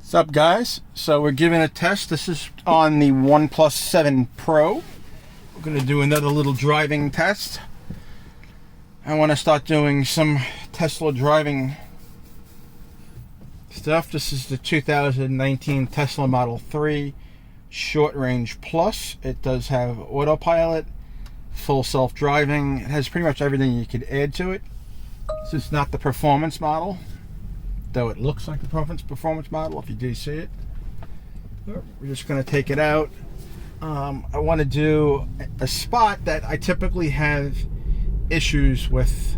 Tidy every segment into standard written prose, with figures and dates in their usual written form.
What's up, guys? So we're giving a test. This is on the OnePlus 7 Pro. We're going to do another little driving test. I want to start doing some Tesla driving stuff. This is the 2019 Tesla Model 3 Short Range Plus. It does have autopilot, full self-driving. It has pretty much everything you could add to it. This is not the performance model, though it looks like the performance model if you do see it. We're just going to take it out. I want to do a spot that I typically have issues with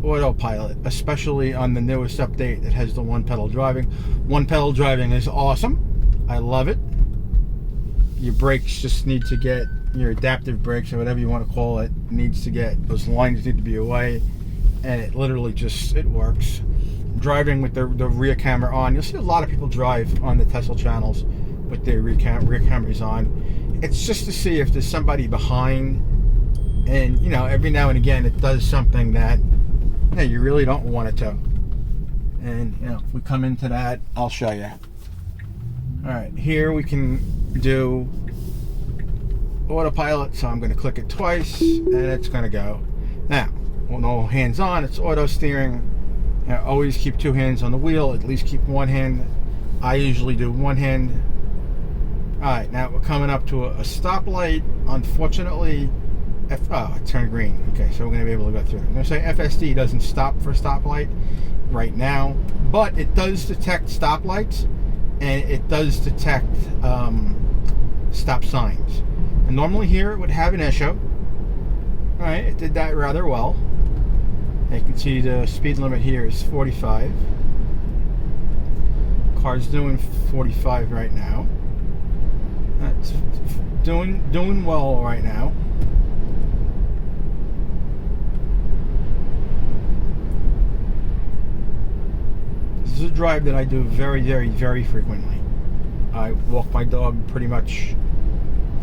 autopilot, especially on the newest update that has the one pedal driving. One pedal driving is awesome. I love it. Your brakes just need to get, your adaptive brakes or whatever you want to call it, needs to get, those lines need to be away, and it literally just, it works. Driving with the rear camera on. You'll see a lot of people drive on the Tesla channels with their rear cameras on. It's just to see if there's somebody behind, and you know, every now and again it does something that you really don't want it to. And you know, if we come into that, I'll show you. Alright, here we can do autopilot, so I'm going to click it twice and it's going to go. Now, no hands on, it's auto steering. Always keep two hands on the wheel, at least keep one hand. I usually do one hand. Alright, now we're coming up to a stoplight. Unfortunately, it turned green. Okay, so we're going to be able to go through. I'm going to say FSD doesn't stop for stoplight right now, but it does detect stoplights, and it does detect stop signs. And normally here it would have an issue. Alright, it did that rather well. You can see the speed limit here is 45. Car's doing 45 right now. That's doing well right now. This is a drive that I do very, very, very frequently. I walk my dog pretty much,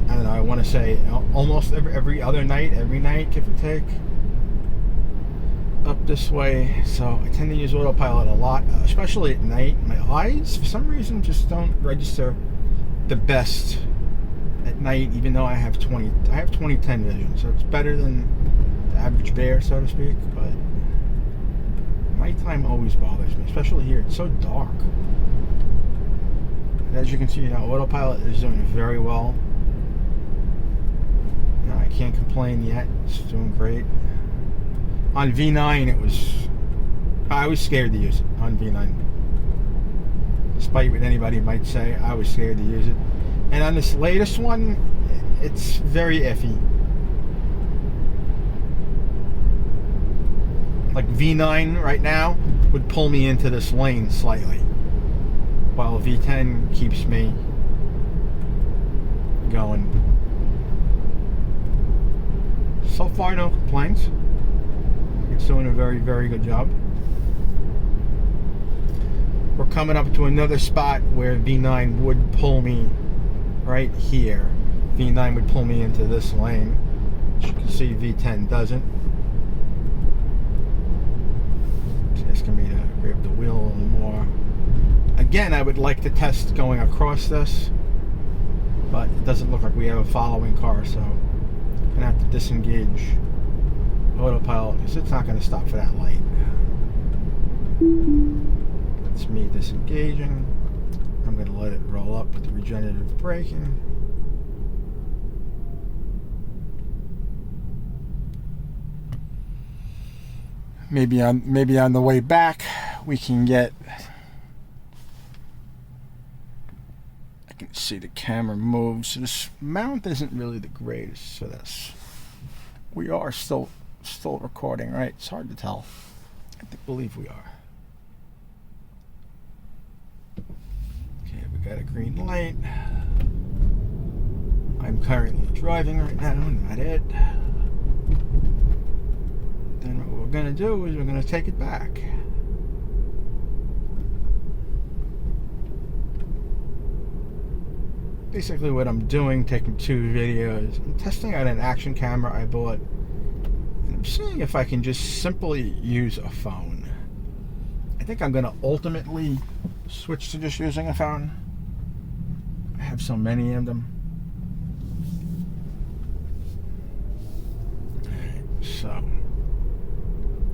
I don't know, I want to say almost every other night, every night, give or take. Up this way, so I tend to use autopilot a lot, especially at night. My eyes, for some reason, just don't register the best at night, even though I have 20/10 vision, so it's better than the average bear, so to speak. But nighttime always bothers me, especially here. It's so dark. As you can see, now autopilot is doing very well. Now, I can't complain yet. It's doing great. On V9, I was scared to use it on V9. Despite what anybody might say, I was scared to use it. And on this latest one, it's very iffy. Like V9 right now would pull me into this lane slightly, while V10 keeps me going. So far, no complaints. It's doing a very, very good job. We're coming up to another spot where V9 would pull me right here. V9 would pull me into this lane. As you can see, V10 doesn't. It's asking me to grab the wheel a little more. Again, I would like to test going across this, but it doesn't look like we have a following car, so I'm going to have to disengage autopilot, because it's not going to stop for that light. That's me disengaging. I'm going to let it roll up with the regenerative braking. Maybe on the way back we can get, I can see the camera move, so this mount isn't really the greatest for this. We are still recording, right? It's hard to tell. I believe we are. Okay, we got a green light. I'm currently driving right now, not it. Then what we're gonna do is we're gonna take it back. Basically what I'm doing, taking two videos, I'm testing out an action camera I bought. I'm seeing if I can just simply use a phone. I think I'm going to ultimately switch to just using a phone. I have so many of them. So,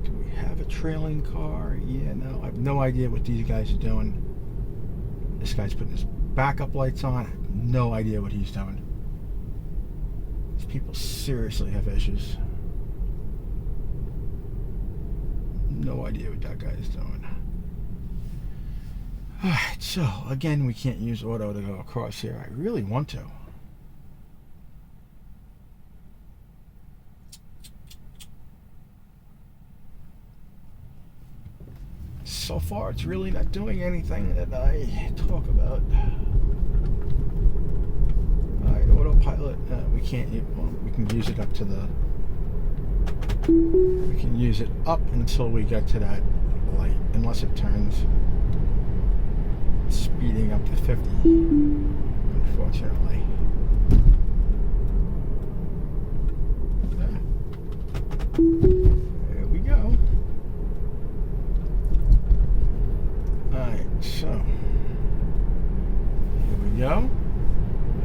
do we have a trailing car? Yeah, no. I have no idea what these guys are doing. This guy's putting his backup lights on. I have no idea what he's doing. These people seriously have issues. No idea what that guy is doing. Alright, so again, we can't use auto to go across here. I really want to. So far, it's really not doing anything that I talk about. Alright, autopilot. We can't. Well, we can use it up to the. We can use it up until we get to that light, unless it turns. Speeding up to 50. Unfortunately. There we go. Alright, so here we go.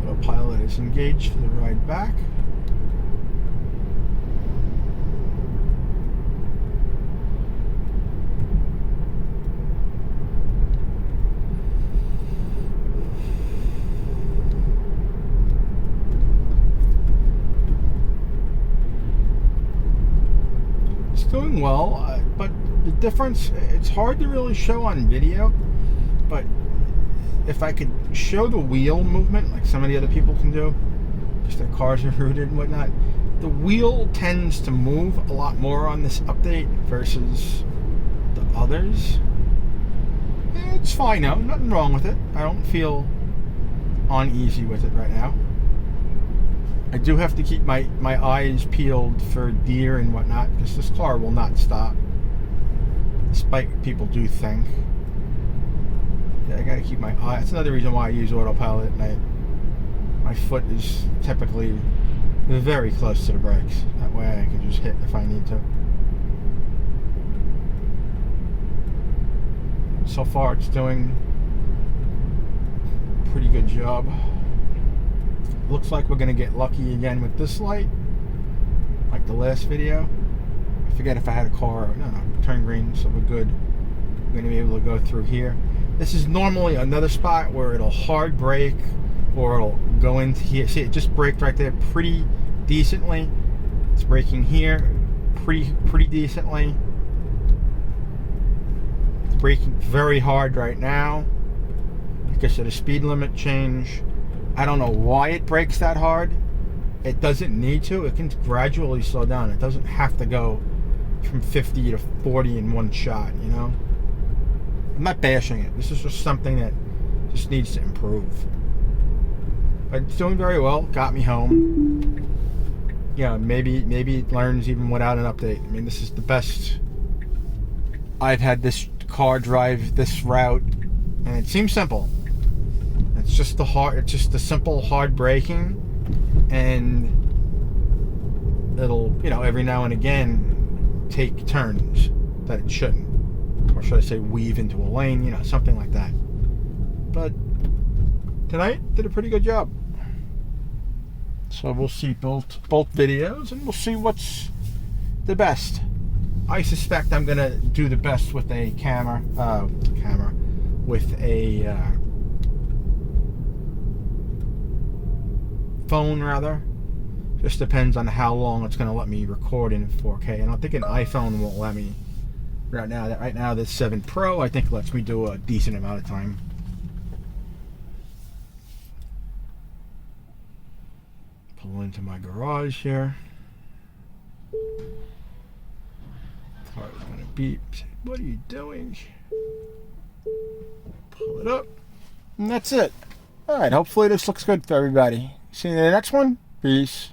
Autopilot is engaged for the ride back. Doing well, but the difference, it's hard to really show on video, but if I could show the wheel movement like some of the other people can do, because their cars are rooted and whatnot, the wheel tends to move a lot more on this update versus the others. It's fine now, nothing wrong with it. I don't feel uneasy with it right now. I do have to keep my eyes peeled for deer and whatnot, because this car will not stop, despite what people do think. Yeah, I gotta keep my eye. That's another reason why I use autopilot at night. My foot is typically very close to the brakes. That way I can just hit if I need to. So far it's doing a pretty good job. Looks like we're going to get lucky again with this light, like the last video. I forget if I had a car. No, turn green, so we're good. We're going to be able to go through here. This is normally another spot where it'll hard brake, or it'll go into here. See, it just braked right there pretty decently. It's braking here pretty decently. It's braking very hard right now because of the speed limit change. I don't know why it brakes that hard. It doesn't need to. It can gradually slow down. It doesn't have to go from 50 to 40 in one shot, you know? I'm not bashing it. This is just something that just needs to improve. But it's doing very well. Got me home. Yeah, maybe it learns even without an update. I mean, this is the best I've had this car drive this route, and it seems simple. It's just the simple hard braking, and it'll, you know, every now and again take turns that it shouldn't, or should I say weave into a lane, you know, something like that. But tonight did a pretty good job. So we'll see both videos, and we'll see what's the best. I suspect I'm gonna do the best with a with a phone rather. Just depends on how long it's going to let me record in 4K, and I think an iPhone won't let me right now. This 7 Pro I think lets me do a decent amount of time. Pull into my garage here. Car's going to beep. What are you doing? Pull it up, and that's it. Alright, hopefully this looks good for everybody. See you in the next one. Peace.